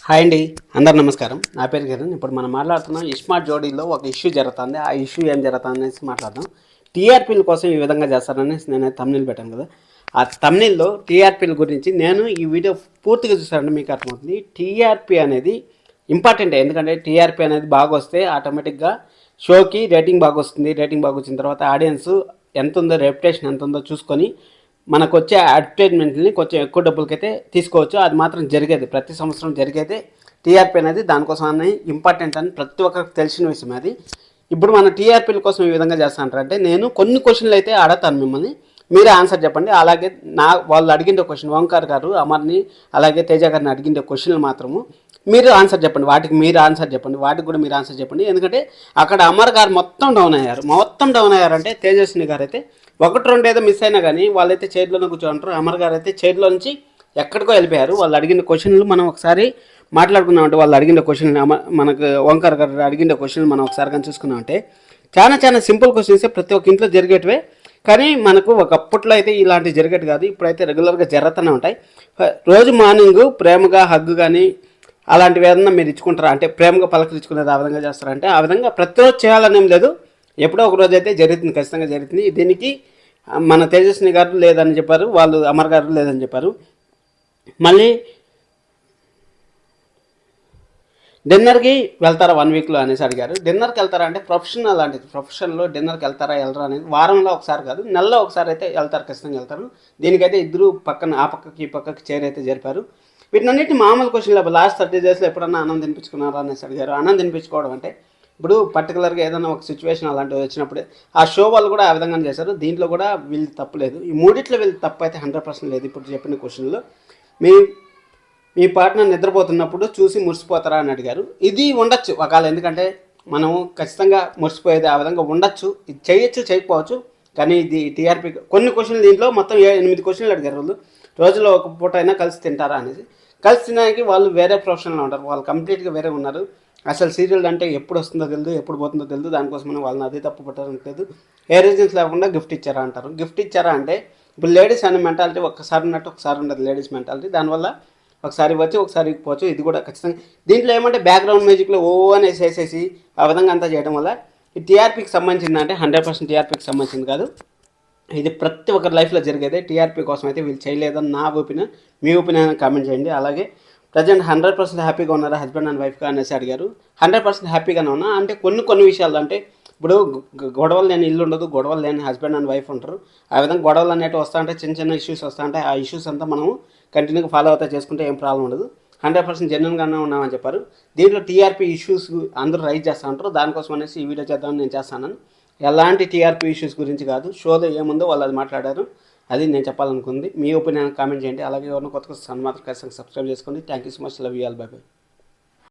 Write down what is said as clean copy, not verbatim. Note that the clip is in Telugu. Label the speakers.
Speaker 1: హాయ్ అండి, అందరు నమస్కారం. నా పేరు కిరణ్. ఇప్పుడు మనం మాట్లాడుతున్నాం ఇస్మార్ట్ జోడీలో ఒక ఇష్యూ జరుగుతుంది. ఆ ఇష్యూ ఏం జరుగుతుంది అనేసి మాట్లాడదాం. టీఆర్పీల కోసం ఈ విధంగా చేస్తారనేసి నేను తమ్నీల్ పెట్టాను కదా. ఆ తమ్నీల్లో టీఆర్పీల గురించి నేను ఈ వీడియో పూర్తిగా చూసానంటే మీకు అర్థమవుతుంది. టీఆర్పీ అనేది ఇంపార్టెంట్. ఎందుకంటే టీఆర్పీ అనేది బాగా వస్తే ఆటోమేటిక్గా షోకి రేటింగ్ బాగా వస్తుంది. రేటింగ్ బాగా వచ్చిన తర్వాత ఆడియన్స్ ఎంత ఉందో, రెప్యుటేషన్ ఎంత ఉందో చూసుకొని మనకు వచ్చే అడ్వర్టైజ్మెంట్ని కొంచెం ఎక్కువ డబ్బులకైతే తీసుకోవచ్చు. అది మాత్రం జరిగేది, ప్రతి సంవత్సరం జరిగేది. టీఆర్పీ అనేది దానికోసం అనేది ఇంపార్టెంట్ అని ప్రతి ఒక్కరికి తెలిసిన విషయం అది. ఇప్పుడు మన టీఆర్పీల కోసం ఈ విధంగా చేస్తానంటే నేను కొన్ని క్వశ్చన్లు అయితే అడతాను మిమ్మల్ని, మీరే ఆన్సర్ చెప్పండి. అలాగే వాళ్ళు అడిగిన క్వశ్చన్ ఓంకార్ గారు అమర్ని అలాగే తేజ గారిని అడిగిన క్వశ్చన్లు మాత్రము మీరు ఆన్సర్ చెప్పండి. వాటికి మీరు ఆన్సర్ చెప్పండి, వాటికి కూడా మీరు ఆన్సర్ చెప్పండి. ఎందుకంటే అక్కడ అమర్ గారు మొత్తం డౌన్ అయ్యారంటే తేజస్విని గారు అయితే ఒకటి రెండు ఏదో మిస్ అయినా కానీ వాళ్ళైతే చైర్లోనే కూర్చోంటారు. అమర్ గారు అయితే చైర్లో నుంచి ఎక్కడికో వెళ్ళిపోయారు. వాళ్ళు అడిగిన క్వశ్చన్లు మనం ఒకసారి మాట్లాడుకున్నామంటే, వాళ్ళు అడిగిన క్వశ్చన్లు మనకు ఓంకార్ గారు అడిగిన క్వశ్చన్లు మనం ఒకసారి కానీ చూసుకున్నామంటే చాలా సింపుల్ క్వశ్చన్స్ ప్రతి ఒక్క ఇంట్లో జరిగేటివే. కానీ మనకు ఒకప్పట్లో అయితే ఇలాంటివి జరిగేది కాదు. ఇప్పుడైతే రెగ్యులర్గా జరుగుతూనే ఉంటాయి. రోజు మార్నింగ్ ప్రేమగా హగ్గు కానీ అలాంటివి ఏదన్నా మీరు ఇచ్చుకుంటారా అంటే ప్రేమగా పలకరించుకునేది ఆ విధంగా చేస్తారంటే ఆ విధంగా ప్రతిరోజు చేయాలనేం లేదు. ఎప్పుడో ఒక రోజు అయితే జరుగుతుంది, ఖచ్చితంగా జరుగుతుంది. దీనికి మన తేజస్విని గారు లేదని చెప్పారు, వాళ్ళు అమర్ గారు లేదని చెప్పారు. మళ్ళీ డిన్నర్కి వెళ్తారా 1 వీక్లో అనేసి అడిగారు. డిన్నర్కి వెళ్తారా అంటే ప్రొఫెషన్ అలాంటిది. ప్రొఫెషన్లో డిన్నర్కి వెళ్తారా వెళ్ళరా అనేది వారంలో ఒకసారి కాదు, నెలలో ఒకసారి అయితే వెళ్తారు, ఖచ్చితంగా వెళ్తారు. దీనికైతే ఇద్దరు పక్కన ఆ పక్కకి ఈ పక్కకి చైర్ అయితే జరిపారు. వీటినన్నింటినీ మామూలు క్వశ్చన్లు లాస్ట్ 30 డేస్లో ఎప్పుడన్నా ఆనందం తినిపించుకున్నారా అనేసి అడిగారు. ఆనందం తినిపించుకోవడం అంటే ఇప్పుడు పర్టికులర్గా ఏదైనా ఒక సిచ్యువేషన్ అలాంటివి వచ్చినప్పుడే ఆ షో వాళ్ళు కూడా ఆ విధంగా చేశారు. దీంట్లో కూడా వీళ్ళు తప్పు లేదు. ఈ మూడిట్లో వీళ్ళు తప్పు అయితే 100% లేదు. ఇప్పుడు చెప్పిన క్వశ్చన్లో మీ పార్ట్నర్ నిద్రపోతున్నప్పుడు చూసి మురిసిపోతారా అని అడిగారు. ఇది ఉండొచ్చు ఒకవేళ, ఎందుకంటే మనము ఖచ్చితంగా మురిసిపోయేది ఆ విధంగా ఉండొచ్చు. ఇది చేయొచ్చు, చేయకపోవచ్చు. కానీ ఇది టీఆర్పీ కొన్ని క్వశ్చన్లు దీంట్లో మొత్తం 8 క్వశ్చన్లు అడిగారు. వాళ్ళు రోజులో ఒక పూట అయినా కలిసి తింటారా అనేది. కలిసి తినడానికి వాళ్ళు వేరే ప్రొఫెషన్లో ఉంటారు, వాళ్ళు కంప్లీట్గా వేరే ఉన్నారు. అసలు సీరియల్ అంటే ఎప్పుడు వస్తుందో తెలియదు, ఎప్పుడు పోతుందో తెలియదు. దానికోసమని వాళ్ళని అది తప్పు పట్టాలని లేదు. ఏ రీజన్స్ లేకుండా గిఫ్ట్ ఇచ్చారా అంటారు. గిఫ్ట్ ఇచ్చారా అంటే ఇప్పుడు లేడీస్ అనే మెంటాలిటీ ఒక్కసారి ఉన్నట్టు ఒకసారి ఉండదు లేడీస్ మెంటాలిటీ. దానివల్ల ఒకసారి వచ్చి ఒకసారి పోవచ్చు. ఇది కూడా ఖచ్చితంగా దీంట్లో ఏమంటే బ్యాక్గ్రౌండ్ మ్యూజిక్లో ఓ అనేసి వేసేసి ఆ విధంగా అంతా చేయడం వల్ల ఈ టీఆర్పీకి సంబంధించింది అంటే 100% టీఆర్పీకి సంబంధించింది కాదు. ఇది ప్రతి ఒక్కరి లైఫ్లో జరిగేదే. టీఆర్పీ కోసం అయితే వీళ్ళు చేయలేదని నా ఒపీనియన్. మీ ఒపీనియన్ కామెంట్ చేయండి. అలాగే ప్రజెంట్ 100% హ్యాపీగా ఉన్నారా హస్బెండ్ అండ్ వైఫ్గా అనేసి అడిగారు. 100% హ్యాపీగానే ఉన్నా. అంటే కొన్ని విషయాలు అంటే ఇప్పుడు గొడవలు లేని ఇల్లు ఉండదు, గొడవలు లేని హస్బెండ్ అండ్ వైఫ్ ఉంటారు. ఆ విధంగా గొడవలు అనేవి వస్తూ ఉంటాయి, చిన్న ఇష్యూస్ వస్తూ ఉంటాయి. ఆ ఇష్యూస్ అంతా మనము కంటిన్యూగా ఫాలో అవుతా చేసుకుంటే ఏం ప్రాబ్లం ఉండదు. 100% జెన్యున్గానే ఉన్నామని చెప్పారు. దీంట్లో టీఆర్పీ ఇష్యూస్ అందరూ రైజ్ చేస్తూ ఉంటారు. దానికోసం అనేసి ఈ వీడియో చేద్దామని నేను చేస్తాను. ఎలాంటి టీఆర్పీ ఇష్యూస్ గురించి కాదు, షోలో ఏముందో వాళ్ళు అది మాట్లాడారు. అది నేను చెప్పాలనుకుంది. మీ ఒపీనియన్ కామెంట్ చేయండి. అలాగే ఎవరైనా కొత్త మాత్రం ఖచ్చితంగా సబ్స్క్రైబ్ చేసుకోండి. Thank you so much. Love you all. By by.